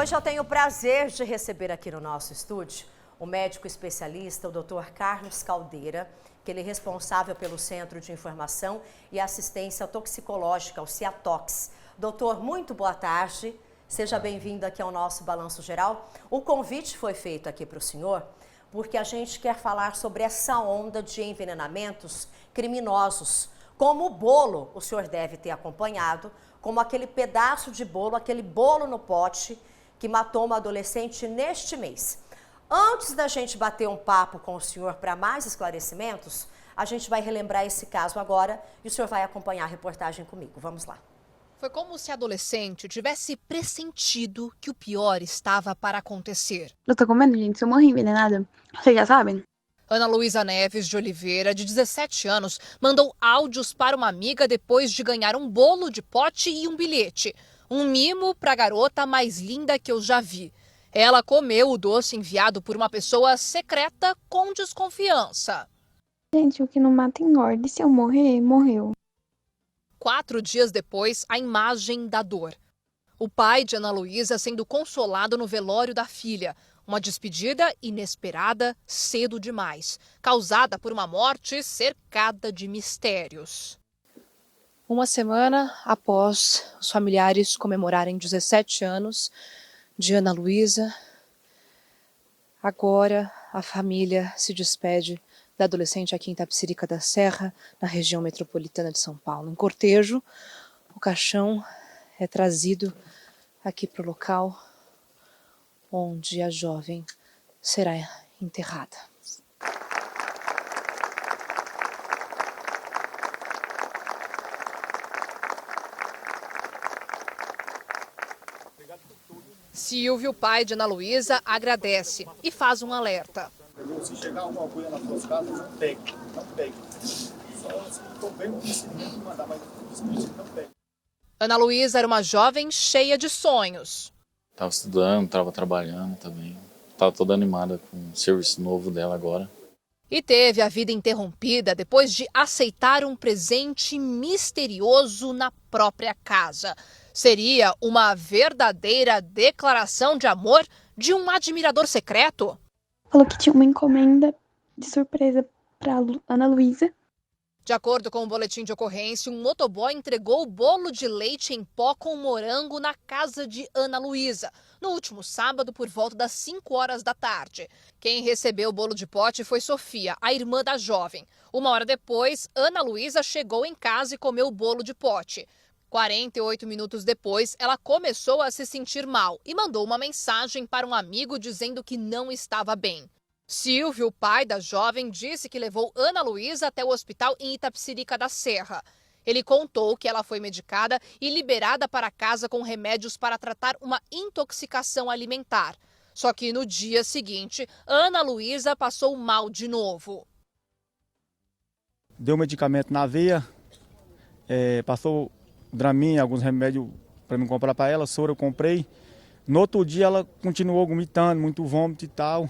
Hoje eu tenho o prazer de receber aqui no nosso estúdio o médico especialista, o Dr. Carlos Caldeira, que ele é responsável pelo Centro de Informação e Assistência Toxicológica, o CIATOX. Doutor, muito boa tarde. Seja bem-vindo aqui ao nosso Balanço Geral. O convite foi feito aqui para o senhor porque a gente quer falar sobre essa onda de envenenamentos criminosos. Como o bolo, o senhor deve ter acompanhado, como aquele pedaço de bolo, aquele bolo no pote que matou uma adolescente neste mês. Antes da gente bater um papo com o senhor para mais esclarecimentos, a gente vai relembrar esse caso agora e o senhor vai acompanhar a reportagem comigo. Vamos lá. Foi como se a adolescente tivesse pressentido que o pior estava para acontecer. Eu tô com medo, gente. Se eu morrer envenenada, vocês já sabem. Ana Luísa Neves de Oliveira, de 17 anos, mandou áudios para uma amiga depois de ganhar um bolo de pote e um bilhete. Um mimo para a garota mais linda que eu já vi. Ela comeu o doce enviado por uma pessoa secreta com desconfiança. Gente, o que não mata engorda. E se eu morrer, morreu. 4 dias depois, a imagem da dor. O pai de Ana Luísa sendo consolado no velório da filha. Uma despedida inesperada, cedo demais, causada por uma morte cercada de mistérios. Uma semana após os familiares comemorarem 17 anos de Ana Luísa, agora a família se despede da adolescente aqui em Itapecerica da Serra, na região metropolitana de São Paulo. Em cortejo, o caixão é trazido aqui para o local onde a jovem será enterrada. Silvio, pai de Ana Luísa, agradece e faz um alerta. Se chegar alguma coisa nas suas casas, não pegue, não pegue. Só se for bem no conhecimento, mandar mais não pegue. Ana Luísa era uma jovem cheia de sonhos. Estava estudando, estava trabalhando também. Estava toda animada com o serviço novo dela agora. E teve a vida interrompida depois de aceitar um presente misterioso na própria casa. Seria uma verdadeira declaração de amor de um admirador secreto? Falou que tinha uma encomenda de surpresa pra Ana Luísa. De acordo com o boletim de ocorrência, um motoboy entregou o bolo de leite em pó com morango na casa de Ana Luísa, no último sábado por volta das 5 horas da tarde. Quem recebeu o bolo de pote foi Sofia, a irmã da jovem. 1 hora depois, Ana Luísa chegou em casa e comeu o bolo de pote. 48 minutos depois, ela começou a se sentir mal e mandou uma mensagem para um amigo dizendo que não estava bem. Silvio, o pai da jovem, disse que levou Ana Luísa até o hospital em Itapecerica da Serra. Ele contou que ela foi medicada e liberada para casa com remédios para tratar uma intoxicação alimentar. Só que no dia seguinte, Ana Luísa passou mal de novo. Deu medicamento na veia, passou Dramin, alguns remédios para me comprar para ela, soro eu comprei. No outro dia ela continuou vomitando, muito vômito e tal.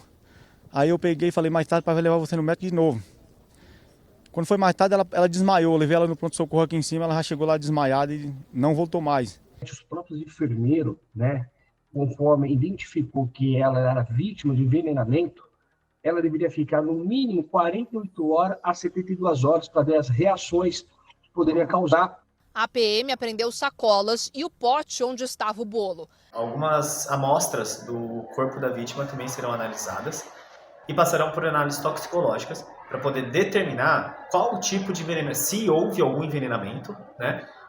Aí eu peguei e falei, mais tarde para levar você no médico de novo. Quando foi mais tarde ela desmaiou, eu levei ela no pronto-socorro aqui em cima, ela já chegou lá desmaiada e não voltou mais. Os próprios enfermeiros, conforme identificou que ela era vítima de envenenamento, ela deveria ficar no mínimo 48 horas a 72 horas para ver as reações que poderia causar. A PM apreendeu sacolas e o pote onde estava o bolo. Algumas amostras do corpo da vítima também serão analisadas e passarão por análises toxicológicas para poder determinar qual o tipo de veneno, se houve algum envenenamento,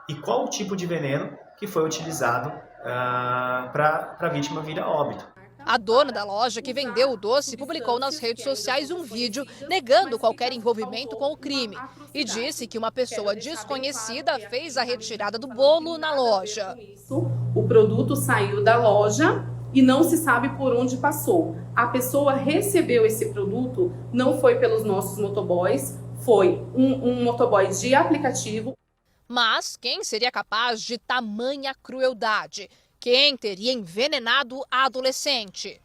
e qual o tipo de veneno que foi utilizado para a vítima vir a óbito. A dona da loja que vendeu o doce publicou nas redes sociais um vídeo negando qualquer envolvimento com o crime e disse que uma pessoa desconhecida fez a retirada do bolo na loja. O produto saiu da loja e não se sabe por onde passou. A pessoa recebeu esse produto, não foi pelos nossos motoboys, foi um motoboy de aplicativo. Mas quem seria capaz de tamanha crueldade? Quem teria envenenado a adolescente?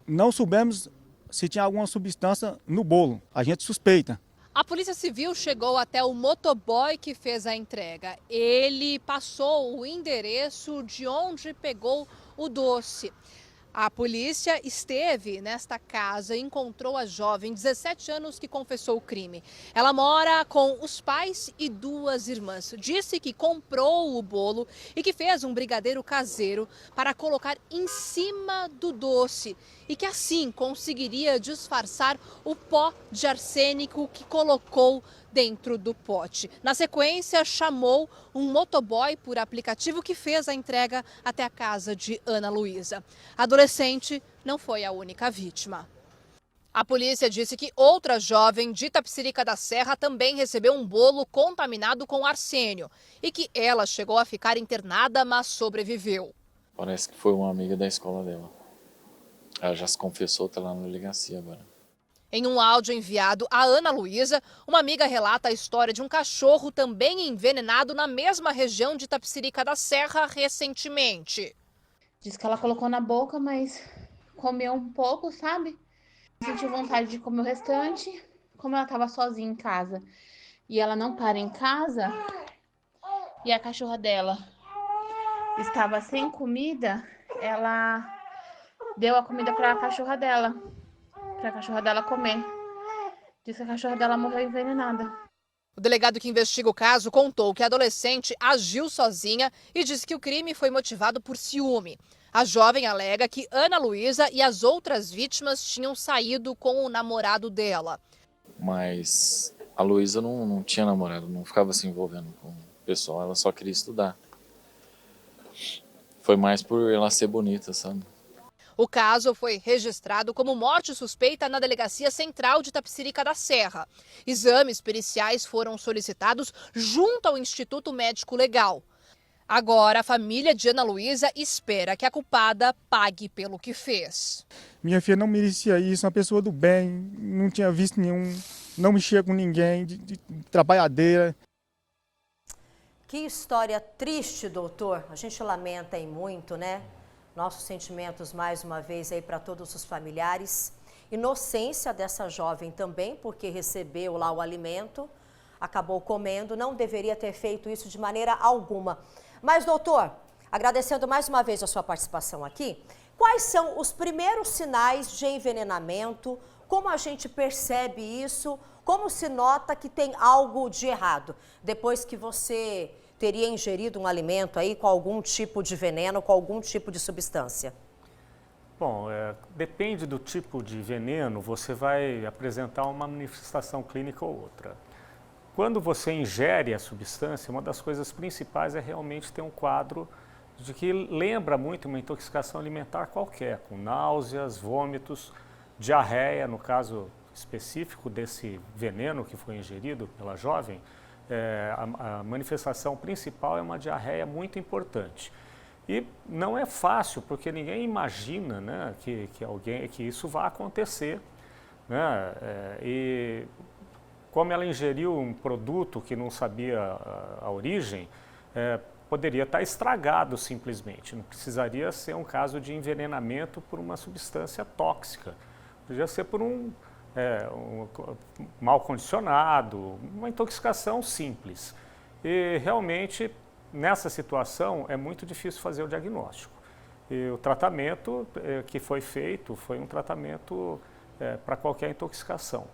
Não soubemos se tinha alguma substância no bolo. A gente suspeita. A Polícia Civil chegou até o motoboy que fez a entrega. Ele passou o endereço de onde pegou o doce. A polícia esteve nesta casa e encontrou a jovem, 17 anos, que confessou o crime. Ela mora com os pais e 2 irmãs. Disse que comprou o bolo e que fez um brigadeiro caseiro para colocar em cima do doce e que assim conseguiria disfarçar o pó de arsênico que colocou dentro do pote. Na sequência, chamou um motoboy por aplicativo que fez a entrega até a casa de Ana Luísa. A adolescente não foi a única vítima. A polícia disse que outra jovem de Itapecerica da Serra também recebeu um bolo contaminado com arsênio e que ela chegou a ficar internada, mas sobreviveu. Parece que foi uma amiga da escola dela. Ela já se confessou, está lá na delegacia agora. Em um áudio enviado a Ana Luísa, uma amiga relata a história de um cachorro também envenenado na mesma região de Itapecerica da Serra recentemente. Diz que ela colocou na boca, mas comeu um pouco, sabe? Sentiu vontade de comer o restante, como ela estava sozinha em casa. E ela não para em casa, e a cachorra dela estava sem comida, ela deu a comida para a cachorra dela comer. Diz que a cachorra dela morreu envenenada. O delegado que investiga o caso contou que a adolescente agiu sozinha e disse que o crime foi motivado por ciúme. A jovem alega que Ana Luísa e as outras vítimas tinham saído com o namorado dela. Mas a Luísa não tinha namorado, não ficava se envolvendo com o pessoal, ela só queria estudar. Foi mais por ela ser bonita, sabe? O caso foi registrado como morte suspeita na Delegacia Central de Itapecerica da Serra. Exames periciais foram solicitados junto ao Instituto Médico Legal. Agora, a família de Ana Luísa espera que a culpada pague pelo que fez. Minha filha não merecia isso, uma pessoa do bem, não tinha visto nenhum, não mexia com ninguém, de trabalhadeira. Que história triste, doutor. A gente lamenta aí muito, né? Nossos sentimentos mais uma vez aí para todos os familiares. Inocência dessa jovem também, porque recebeu lá o alimento, acabou comendo, não deveria ter feito isso de maneira alguma. Mas, doutor, agradecendo mais uma vez a sua participação aqui, quais são os primeiros sinais de envenenamento? Como a gente percebe isso? Como se nota que tem algo de errado depois que você teria ingerido um alimento aí com algum tipo de veneno, com algum tipo de substância? Bom, depende do tipo de veneno, você vai apresentar uma manifestação clínica ou outra. Quando você ingere a substância, uma das coisas principais é realmente ter um quadro de que lembra muito uma intoxicação alimentar qualquer, com náuseas, vômitos, diarreia, no caso específico desse veneno que foi ingerido pela jovem, a manifestação principal é uma diarreia muito importante. E não é fácil, porque ninguém imagina, né, que isso vai acontecer, né? E como ela ingeriu um produto que não sabia a origem, poderia estar estragado simplesmente. Não precisaria ser um caso de envenenamento por uma substância tóxica. Poderia ser por um mal condicionado, uma intoxicação simples. E realmente, nessa situação, é muito difícil fazer o diagnóstico. E o tratamento que foi feito foi um tratamento para qualquer intoxicação.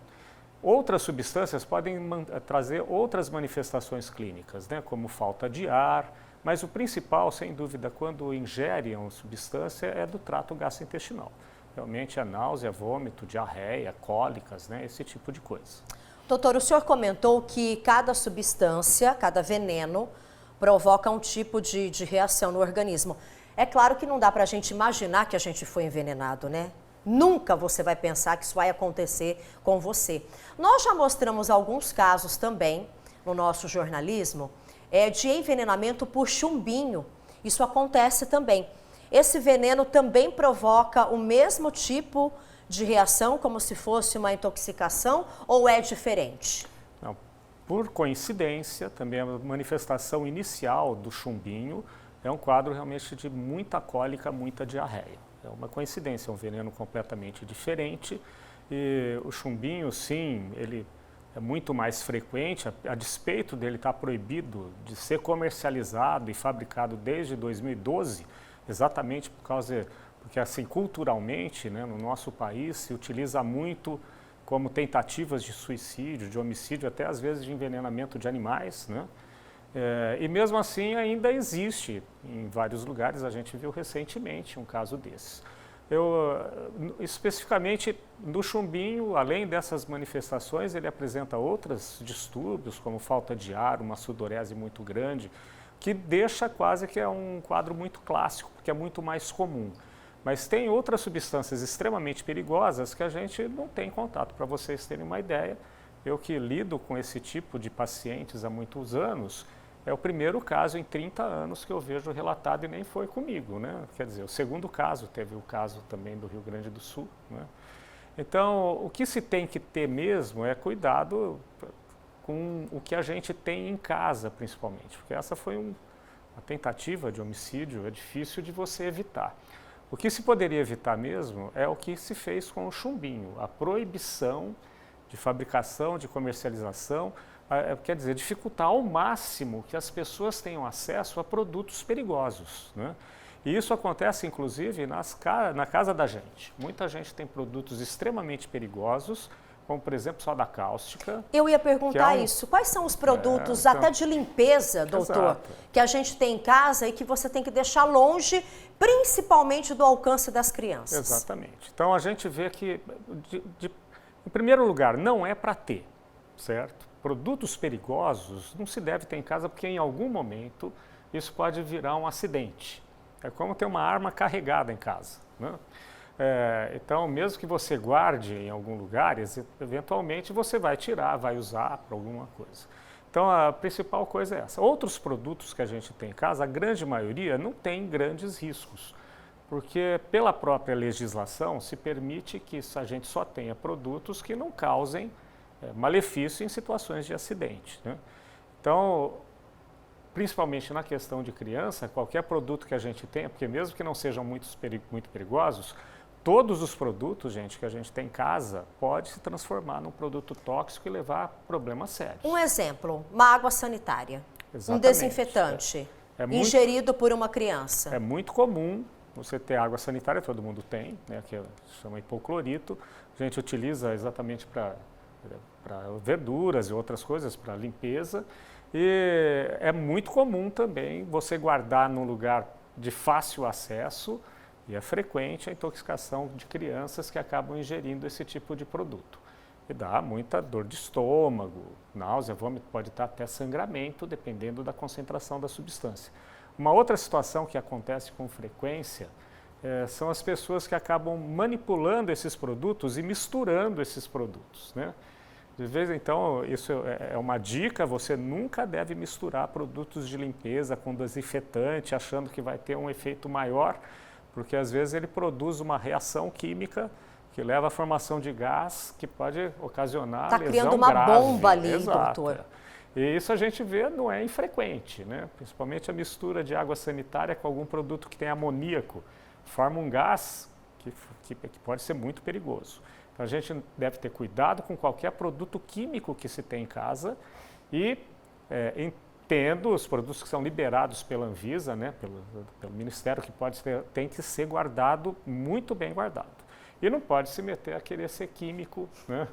Outras substâncias podem trazer outras manifestações clínicas, né, como falta de ar, mas o principal, sem dúvida, quando ingerem a substância, é do trato gastrointestinal. Realmente a náusea, vômito, diarreia, cólicas, né, esse tipo de coisa. Doutor, o senhor comentou que cada substância, cada veneno, provoca um tipo de reação no organismo. É claro que não dá para a gente imaginar que a gente foi envenenado, né? Nunca você vai pensar que isso vai acontecer com você. Nós já mostramos alguns casos também no nosso jornalismo de envenenamento por chumbinho. Isso acontece também. Esse veneno também provoca o mesmo tipo de reação, como se fosse uma intoxicação, ou é diferente? Não, por coincidência, também a manifestação inicial do chumbinho é um quadro realmente de muita cólica, muita diarreia. É uma coincidência, é um veneno completamente diferente. E o chumbinho, sim, ele é muito mais frequente, a despeito dele estar proibido de ser comercializado e fabricado desde 2012, exatamente porque assim, culturalmente, né, no nosso país se utiliza muito como tentativas de suicídio, de homicídio, até às vezes de envenenamento de animais, né? E mesmo assim ainda existe em vários lugares, a gente viu recentemente um caso desses. Especificamente no chumbinho, além dessas manifestações, ele apresenta outros distúrbios, como falta de ar, uma sudorese muito grande, que deixa quase que é um quadro muito clássico, porque é muito mais comum. Mas tem outras substâncias extremamente perigosas que a gente não tem contato. Para vocês terem uma ideia, eu que lido com esse tipo de pacientes há muitos anos, é o primeiro caso em 30 anos que eu vejo relatado e nem foi comigo, né? Quer dizer, o segundo caso, teve o caso também do Rio Grande do Sul, né? Então, o que se tem que ter mesmo é cuidado com o que a gente tem em casa, principalmente, porque essa foi uma tentativa de homicídio, é difícil de você evitar. O que se poderia evitar mesmo é o que se fez com o chumbinho, a proibição de fabricação, de comercialização, quer dizer, dificultar ao máximo que as pessoas tenham acesso a produtos perigosos, né? E isso acontece, inclusive, na casa da gente. Muita gente tem produtos extremamente perigosos, como, por exemplo, soda cáustica. Eu ia perguntar isso. Quais são os produtos, até de limpeza, doutor, exato, que a gente tem em casa e que você tem que deixar longe, principalmente do alcance das crianças? Exatamente. Então, a gente vê que, em primeiro lugar, não é para ter, certo? Produtos perigosos não se deve ter em casa porque, em algum momento, isso pode virar um acidente. É como ter uma arma carregada em casa, né? Então, mesmo que você guarde em algum lugar, eventualmente você vai tirar, vai usar para alguma coisa. Então, a principal coisa é essa. Outros produtos que a gente tem em casa, a grande maioria não tem grandes riscos, porque pela própria legislação se permite que a gente só tenha produtos que não causem malefício em situações de acidente, né? Então, principalmente na questão de criança, qualquer produto que a gente tenha, porque mesmo que não sejam muito perigosos, todos os produtos, gente, que a gente tem em casa, pode se transformar num produto tóxico e levar a problemas sérios. Um exemplo, uma água sanitária, Exatamente. Um desinfetante, ingerido por uma criança. É muito comum você ter água sanitária, todo mundo tem, né, que chama hipoclorito. A gente utiliza exatamente para verduras e outras coisas, para limpeza. E é muito comum também você guardar num lugar de fácil acesso, e é frequente a intoxicação de crianças que acabam ingerindo esse tipo de produto. E dá muita dor de estômago, náusea, vômito, pode estar até sangramento, dependendo da concentração da substância. Uma outra situação que acontece com frequência são as pessoas que acabam manipulando esses produtos e misturando esses produtos, né? De vez em quando, isso é uma dica, você nunca deve misturar produtos de limpeza com desinfetante, achando que vai ter um efeito maior, porque às vezes ele produz uma reação química que leva à formação de gás que pode ocasionar lesão grave. Está criando uma bomba ali, Exato. doutor. E isso a gente vê, não é infrequente, né? Principalmente a mistura de água sanitária com algum produto que tem amoníaco, forma um gás que pode ser muito perigoso. Então, a gente deve ter cuidado com qualquer produto químico que se tem em casa e tendo os produtos que são liberados pela Anvisa, né, pelo Ministério, que tem que ser guardado, muito bem guardado. E não pode se meter a querer ser químico, né,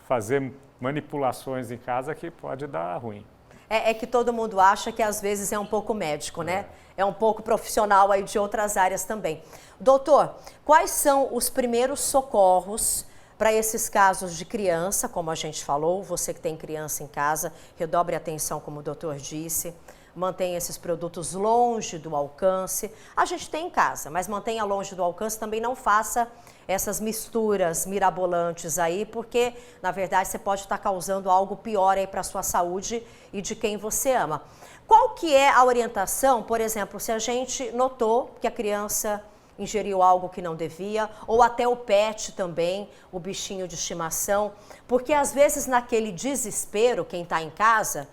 fazer manipulações em casa que pode dar ruim. É que todo mundo acha que às vezes é um pouco médico, né? É um pouco profissional aí de outras áreas também. Doutor, quais são os primeiros socorros para esses casos de criança, como a gente falou, você que tem criança em casa, redobre a atenção, como o doutor disse, mantenha esses produtos longe do alcance. A gente tem em casa, mas mantenha longe do alcance, também não faça essas misturas mirabolantes aí, porque, na verdade, você pode estar causando algo pior aí para a sua saúde e de quem você ama. Qual que é a orientação, por exemplo, se a gente notou que a criança ingeriu algo que não devia, ou até o pet também, o bichinho de estimação, porque às vezes naquele desespero, quem está em casa,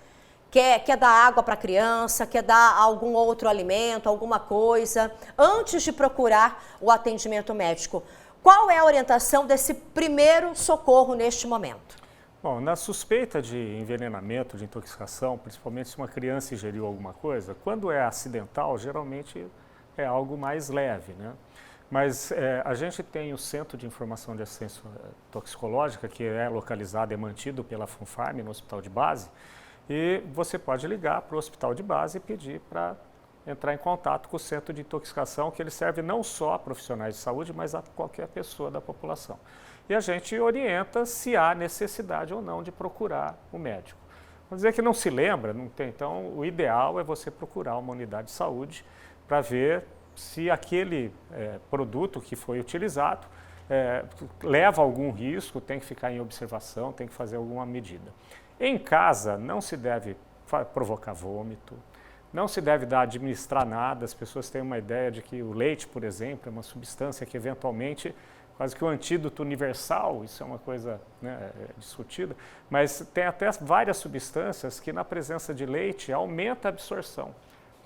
quer dar água para a criança, quer dar algum outro alimento, alguma coisa, antes de procurar o atendimento médico. Qual é a orientação desse primeiro socorro neste momento? Bom, na suspeita de envenenamento, de intoxicação, principalmente se uma criança ingeriu alguma coisa, quando é acidental, geralmente é algo mais leve, né? Mas a gente tem o Centro de Informação de Assistência Toxicológica, que é localizado e mantido pela FUNFARM no hospital de base, e você pode ligar para o hospital de base e pedir para entrar em contato com o centro de intoxicação, que ele serve não só a profissionais de saúde, mas a qualquer pessoa da população. E a gente orienta se há necessidade ou não de procurar o médico. Vamos dizer que não se lembra, não tem, então o ideal é você procurar uma unidade de saúde para ver se aquele produto que foi utilizado leva algum risco, tem que ficar em observação, tem que fazer alguma medida. Em casa, não se deve provocar vômito, não se deve administrar nada. As pessoas têm uma ideia de que o leite, por exemplo, é uma substância que eventualmente, quase que o antídoto universal, isso é uma coisa, né, discutida, mas tem até várias substâncias que na presença de leite aumenta a absorção.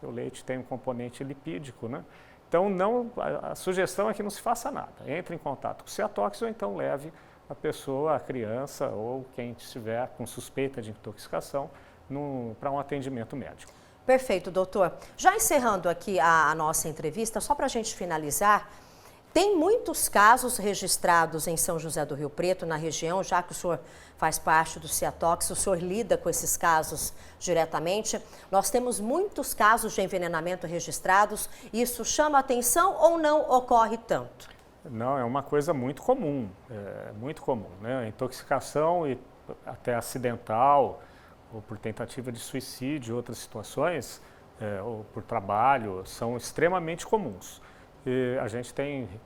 O leite tem um componente lipídico, né? Então a sugestão é que não se faça nada. Entre em contato com o Ciatox ou então leve a pessoa, a criança ou quem estiver com suspeita de intoxicação para um atendimento médico. Perfeito, doutor. Já encerrando aqui a nossa entrevista, só para a gente finalizar, tem muitos casos registrados em São José do Rio Preto, na região, já que o senhor faz parte do Ciatox, o senhor lida com esses casos diretamente. Nós temos muitos casos de envenenamento registrados. Isso chama atenção ou não ocorre tanto? Não, é uma coisa muito comum, né? Intoxicação e até acidental, ou por tentativa de suicídio, outras situações, ou por trabalho, são extremamente comuns. E a gente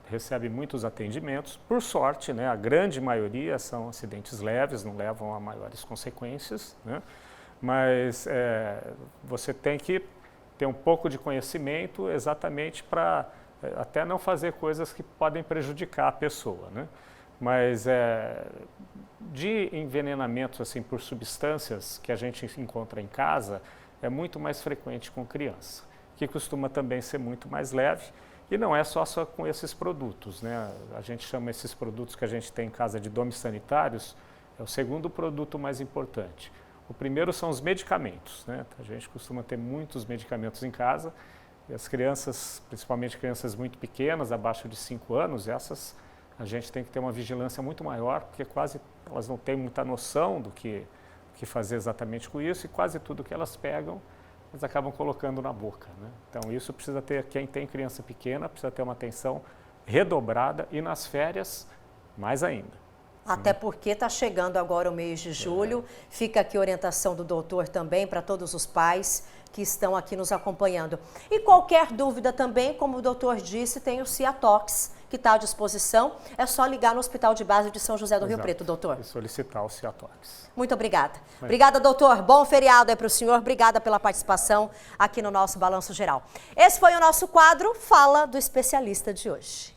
recebe muitos atendimentos, por sorte, né, a grande maioria são acidentes leves, não levam a maiores consequências, né, mas você tem que ter um pouco de conhecimento exatamente para até não fazer coisas que podem prejudicar a pessoa, né. Mas de envenenamentos assim, por substâncias que a gente encontra em casa, é muito mais frequente com criança, que costuma também ser muito mais leve. E não é só com esses produtos, né? A gente chama esses produtos que a gente tem em casa de domes sanitários, é o segundo produto mais importante. O primeiro são os medicamentos, né? A gente costuma ter muitos medicamentos em casa e as crianças, principalmente crianças muito pequenas, abaixo de 5 anos, essas a gente tem que ter uma vigilância muito maior, porque quase elas não têm muita noção do que fazer exatamente com isso e quase tudo que elas pegam eles acabam colocando na boca, né? Então isso precisa ter, quem tem criança pequena precisa ter uma atenção redobrada e nas férias mais ainda. Até porque está chegando agora o mês de julho, fica aqui a orientação do doutor também para todos os pais que estão aqui nos acompanhando. E qualquer dúvida também, como o doutor disse, tem o Ciatox, que está à disposição. É só ligar no Hospital de Base de São José do Rio Preto, doutor. E solicitar o Ciatox. Muito obrigada. Obrigada, doutor. Bom feriado aí para o senhor. Obrigada pela participação aqui no nosso Balanço Geral. Esse foi o nosso quadro Fala do Especialista de hoje.